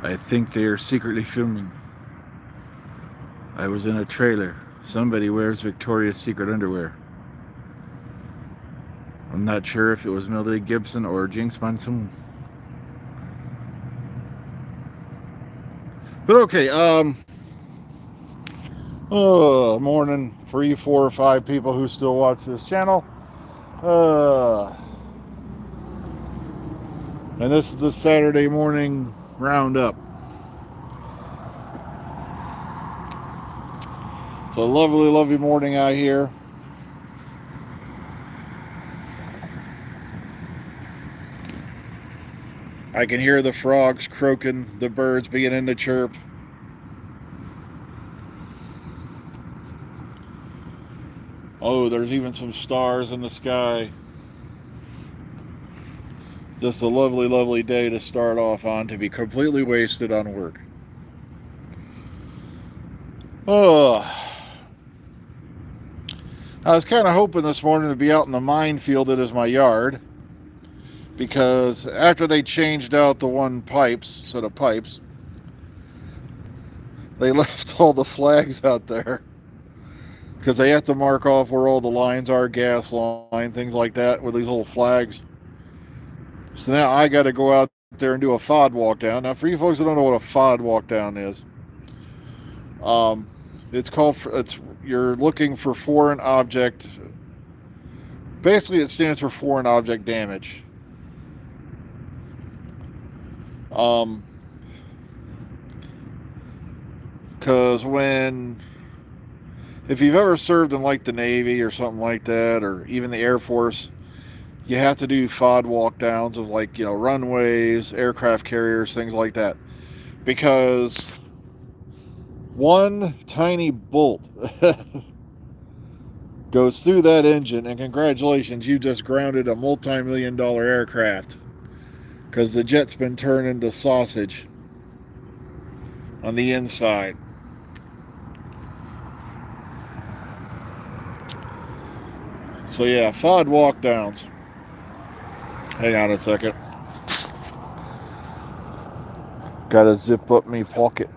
I think they are secretly filming. I was in a trailer. Somebody wears Victoria's Secret underwear. I'm not sure if it was Millie Gibson or Jinx Monsoon. But okay, morning for you 4 or 5 people who still watch this channel. Uh, and this is the Saturday morning roundup. It's a lovely, lovely morning out here. I can hear the frogs croaking, the birds beginning to chirp. Oh, there's even some stars in the sky. Just a lovely, lovely day to start off on, to be completely wasted on work. Oh, I was kind of hoping this morning to be out in the minefield that is my yard, because after they changed out the one set of pipes, they left all the flags out there, because they have to mark off where all the lines are, gas line, things like that, with these little flags. So now I got to go out there and do a FOD walk down. Now, for you folks that don't know what a FOD walk down is, you're looking for foreign object. Basically, it stands for foreign object damage. Because if you've ever served in like the Navy or something like that, or even the Air Force, you have to do FOD walk downs of runways, aircraft carriers, things like that. Because one tiny bolt goes through that engine, and congratulations, you just grounded a multi-million-dollar aircraft, because the jet's been turned into sausage on the inside. So yeah, FOD walk downs. Hang on a second. Gotta zip up me pocket.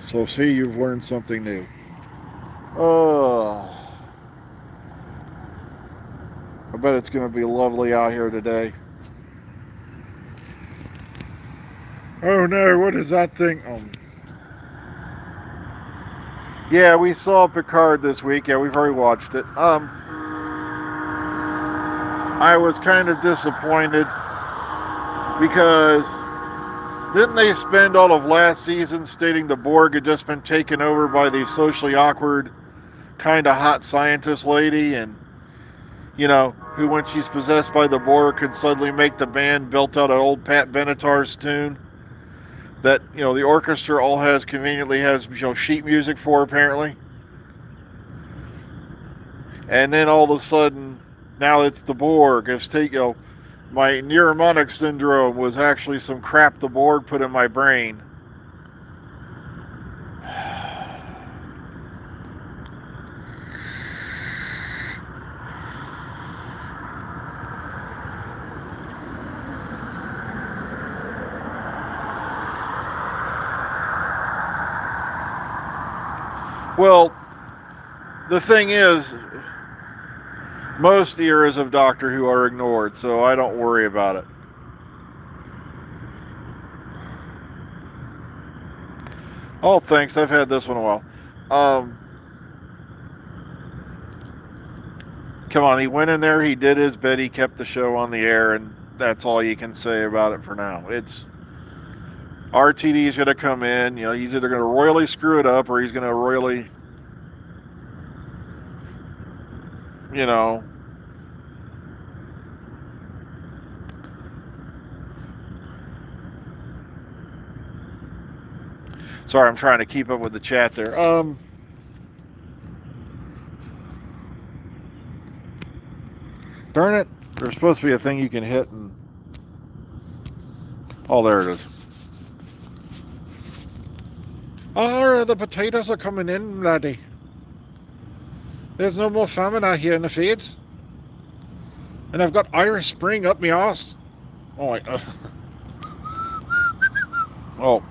So see, you've learned something new. I bet it's gonna be lovely out here today. Oh no, what is that thing? Yeah, we saw Picard this week. Yeah, we've already watched it. I was kind of disappointed because didn't they spend all of last season stating the Borg had just been taken over by the socially awkward, kind of hot scientist lady, and who when she's possessed by the Borg can suddenly make the band built out of old Pat Benatar's tune that the orchestra all conveniently has sheet music for, apparently. And then all of a sudden, now it's the Borg. My neuromonic syndrome was actually some crap the Borg put in my brain. Well, the thing is, most eras of Doctor Who are ignored, so I don't worry about it. Oh, thanks. I've had this one a while. Come on, he went in there, he did his bit, he kept the show on the air, and that's all you can say about it for now. RTD's going to come in, he's either going to royally screw it up or he's going to royally, Sorry, I'm trying to keep up with the chat there. Darn it. There's supposed to be a thing you can hit and... Oh, there it is. Oh, the potatoes are coming in, laddie. There's no more famine out here in the fields. And I've got Irish Spring up my arse. Oh, oh.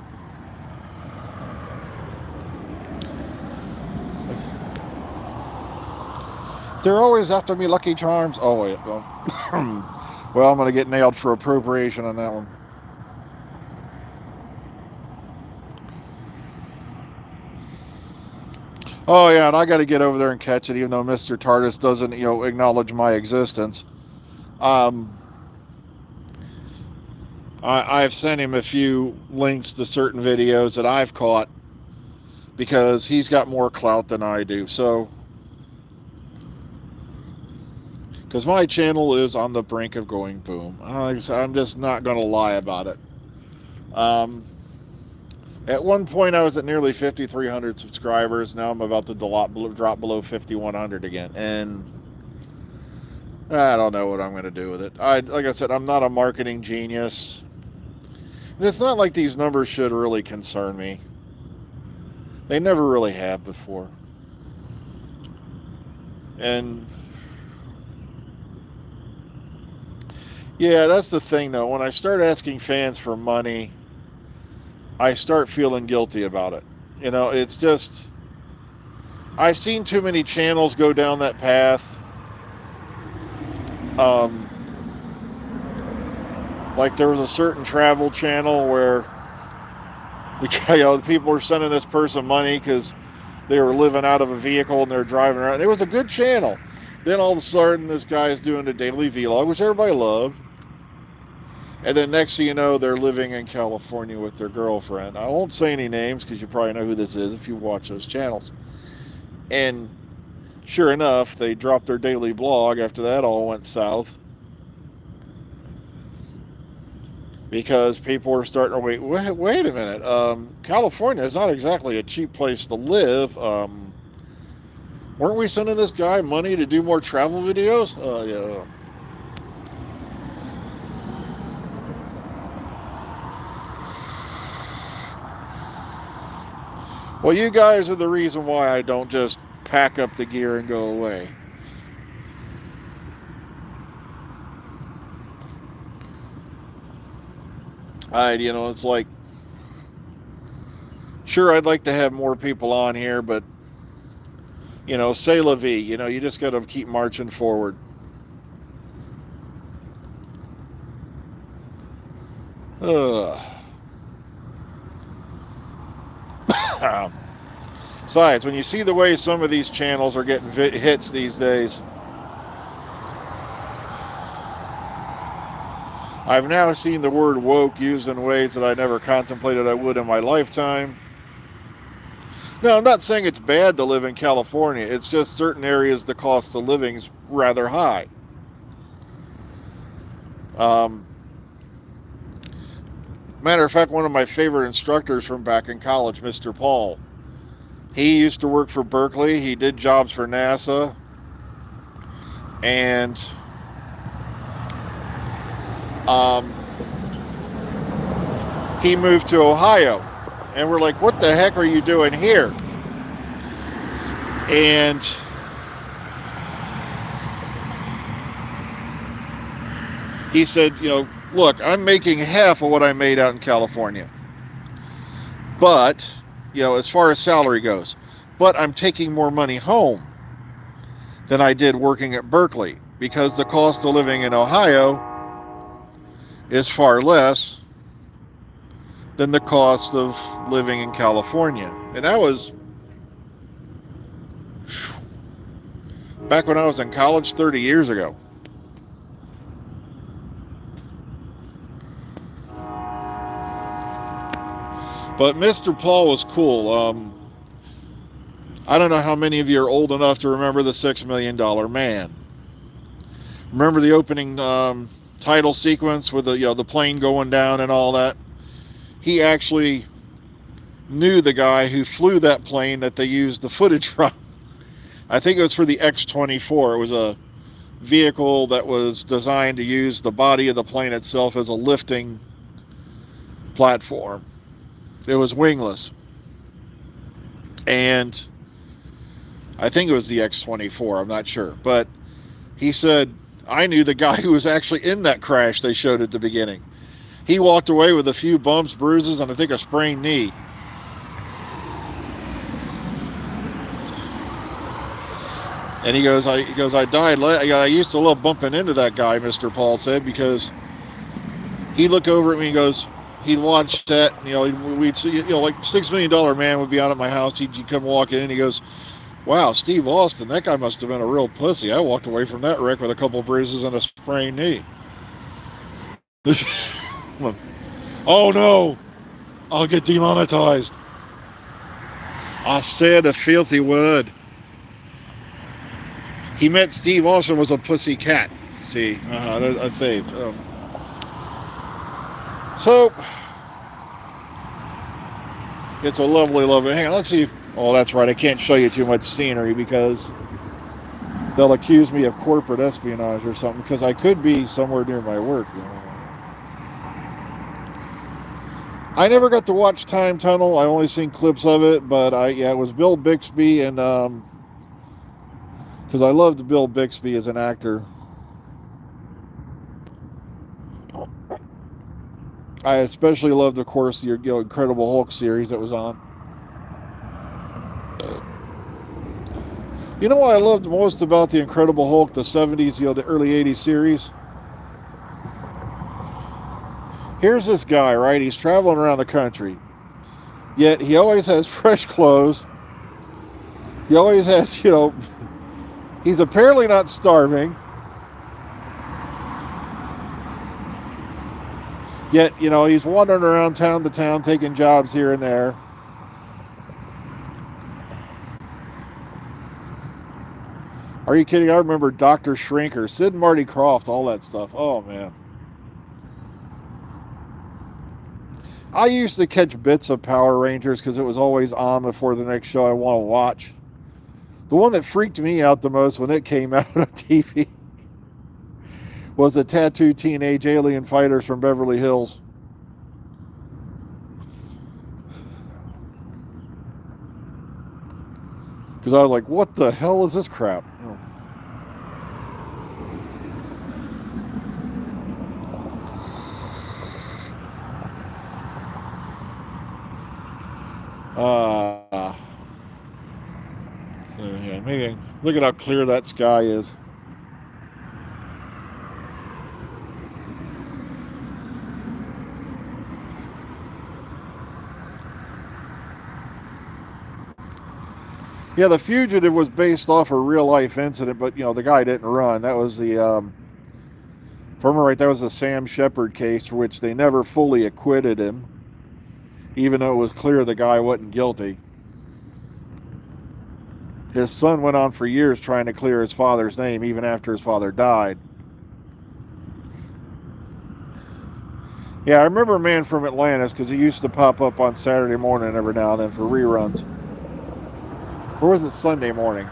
They're always after me, Lucky Charms. Oh, wait. Well, well, I'm going to get nailed for appropriation on that one. Oh, yeah, and I got to get over there and catch it, even though Mr. TARDIS doesn't, acknowledge my existence. I've sent him a few links to certain videos that I've caught because he's got more clout than I do. So, because my channel is on the brink of going boom. I'm just not going to lie about it. At one point, I was at nearly 5,300 subscribers. Now I'm about to drop below 5,100 again. And I don't know what I'm going to do with it. Like I said, I'm not a marketing genius. And it's not like these numbers should really concern me. They never really have before. And yeah, that's the thing though. When I start asking fans for money, I start feeling guilty about it. It's just, I've seen too many channels go down that path. Like there was a certain travel channel where the people were sending this person money because they were living out of a vehicle and they're driving around. It was a good channel. Then all of a sudden, this guy's doing a daily vlog, which everybody loved. And then next thing you know, they're living in California with their girlfriend. I won't say any names because you probably know who this is if you watch those channels. And sure enough, they dropped their daily blog after that all went south. Because people were starting to wait a minute. California is not exactly a cheap place to live. Weren't we sending this guy money to do more travel videos? Yeah. Well, you guys are the reason why I don't just pack up the gear and go away. It's like, sure, I'd like to have more people on here, but, c'est la vie. You just got to keep marching forward. Besides, when you see the way some of these channels are getting hits these days, I've now seen the word woke used in ways that I never contemplated I would in my lifetime. Now, I'm not saying it's bad to live in California. It's just certain areas the cost of living is rather high. Matter of fact, one of my favorite instructors from back in college, Mr. Paul, he used to work for Berkeley. He did jobs for NASA. And he moved to Ohio. And we're like, what the heck are you doing here? And he said, look, I'm making half of what I made out in California. But, as far as salary goes, but I'm taking more money home than I did working at Berkeley because the cost of living in Ohio is far less than the cost of living in California. And that was back when I was in college 30 years ago. But Mr. Paul was cool. I don't know how many of you are old enough to remember the $6 Million Man. Remember the opening title sequence with the plane going down and all that? He actually knew the guy who flew that plane that they used the footage from. I think it was for the X-24. It was a vehicle that was designed to use the body of the plane itself as a lifting platform. It was wingless. And I think it was the X-24, I'm not sure. But he said I knew the guy who was actually in that crash they showed at the beginning. He walked away with a few bumps, bruises, and I think a sprained knee. And he goes, I died. I used to love bumping into that guy, Mr. Paul said, because he'd look over at me and goes, he'd watch that, we'd see, like $6 Million Man would be out at my house. He'd come walking in. He goes, wow, Steve Austin, that guy must have been a real pussy. I walked away from that wreck with a couple bruises and a sprained knee. Oh no, I'll get demonetized. I said a filthy word. He meant Steve Austin was a pussy cat. See, that's saved. So, it's a lovely, lovely. Hang on, let's see. Oh, that's right. I can't show you too much scenery because they'll accuse me of corporate espionage or something, because I could be somewhere near my work. I never got to watch Time Tunnel. I only seen clips of it, but it was Bill Bixby, and because I loved Bill Bixby as an actor. I especially loved, of course, the Incredible Hulk series that was on. You know what I loved most about the Incredible Hulk, the 70s, the early 80s series? Here's this guy, right? He's traveling around the country. Yet he always has fresh clothes. He always has, he's apparently not starving. Yet, he's wandering around town to town, taking jobs here and there. Are you kidding? I remember Dr. Shrinker, Sid and Marty Krofft, all that stuff. Oh, man. I used to catch bits of Power Rangers because it was always on before the next show I want to watch. The one that freaked me out the most when it came out on TV was the tattooed teenage alien fighters from Beverly Hills. Because I was like, what the hell is this crap? So yeah, maybe look at how clear that sky is. Yeah, The Fugitive was based off a real life incident, but the guy didn't run. That was the, if I remember right, that was the Sam Shepard case, for which they never fully acquitted him, even though it was clear the guy wasn't guilty. His son went on for years trying to clear his father's name, even after his father died. Yeah, I remember a man from Atlantis because he used to pop up on Saturday morning every now and then for reruns. Or was it Sunday morning?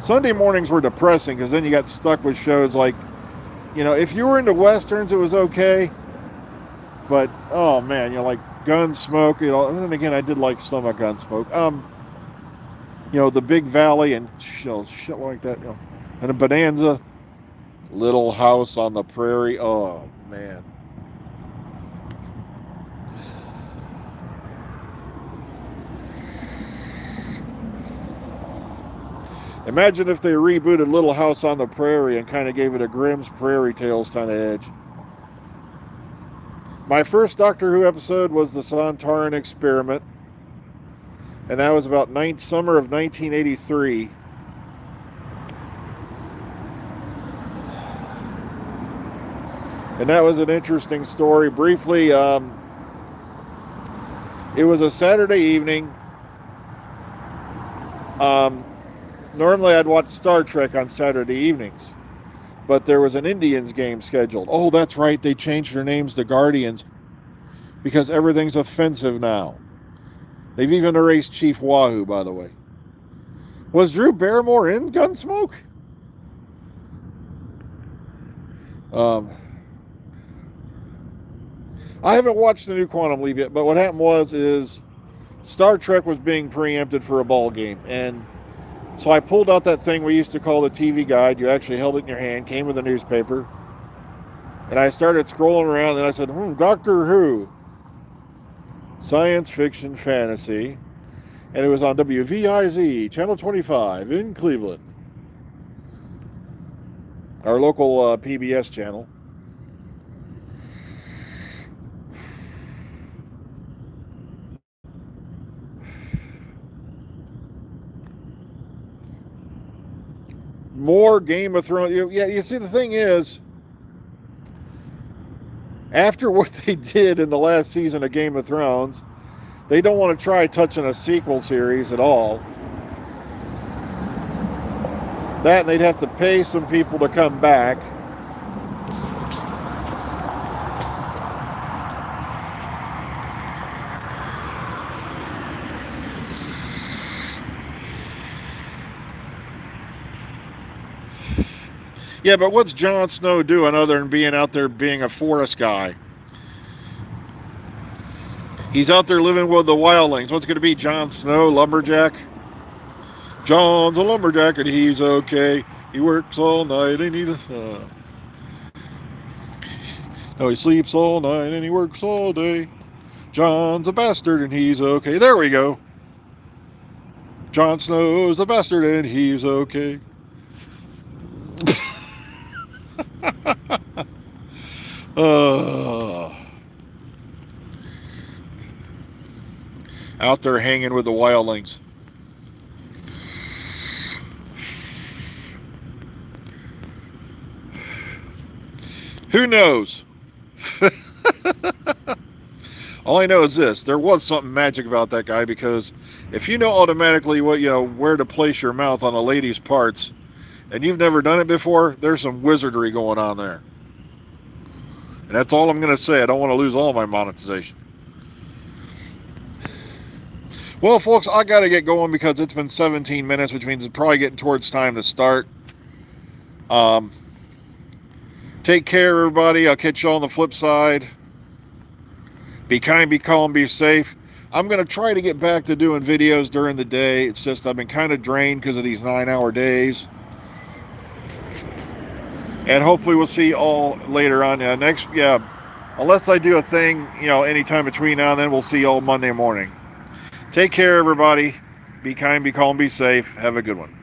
Sunday mornings were depressing because then you got stuck with shows like, if you were into Westerns, it was okay. But, oh man, like Gunsmoke, and then again, I did like some of Gunsmoke. The Big Valley and shit like that, And a Bonanza, Little House on the Prairie. Oh, man. Imagine if they rebooted Little House on the Prairie and kind of gave it a Grimm's Prairie Tales kind of edge. My first Doctor Who episode was the Sontaran Experiment, and that was about summer of 1983. And that was an interesting story. Briefly, it was a Saturday evening. Normally I'd watch Star Trek on Saturday evenings, but there was an Indians game scheduled. Oh, that's right, they changed their names to Guardians because everything's offensive now. They've even erased Chief Wahoo, by the way. Was Drew Barrymore in Gunsmoke? I haven't watched the new Quantum Leap yet, but what happened is Star Trek was being preempted for a ball game, and So I pulled out that thing we used to call the TV guide. You actually held it in your hand, came with a newspaper. And I started scrolling around and I said, Doctor Who. Science fiction fantasy. And it was on WVIZ, Channel 25 in Cleveland. Our local PBS channel. More Game of Thrones. Yeah, you see, the thing is, after what they did in the last season of Game of Thrones, they don't want to try touching a sequel series at all. That, and they'd have to pay some people to come back. Yeah, but what's Jon Snow doing other than being out there being a forest guy? He's out there living with the wildlings. What's going to be Jon Snow, lumberjack? John's a lumberjack and he's okay. He works all night and he... No, he sleeps all night and he works all day. John's a bastard and he's okay. There we go. Jon Snow's a bastard and he's okay. Out there hanging with the wildlings. Who knows? All I know is this: there was something magic about that guy, because if you know automatically what, where to place your mouth on a lady's parts, and you've never done it before, there's some wizardry going on there. And that's all I'm going to say. I don't want to lose all my monetization. Well, folks, I got to get going because it's been 17 minutes, which means it's probably getting towards time to start. Take care, everybody. I'll catch you on the flip side. Be kind, be calm, be safe. I'm going to try to get back to doing videos during the day. It's just I've been kind of drained because of these 9-hour days. And hopefully we'll see you all later on. Unless I do a thing, anytime between now and then, we'll see you all Monday morning. Take care, everybody. Be kind, be calm, be safe. Have a good one.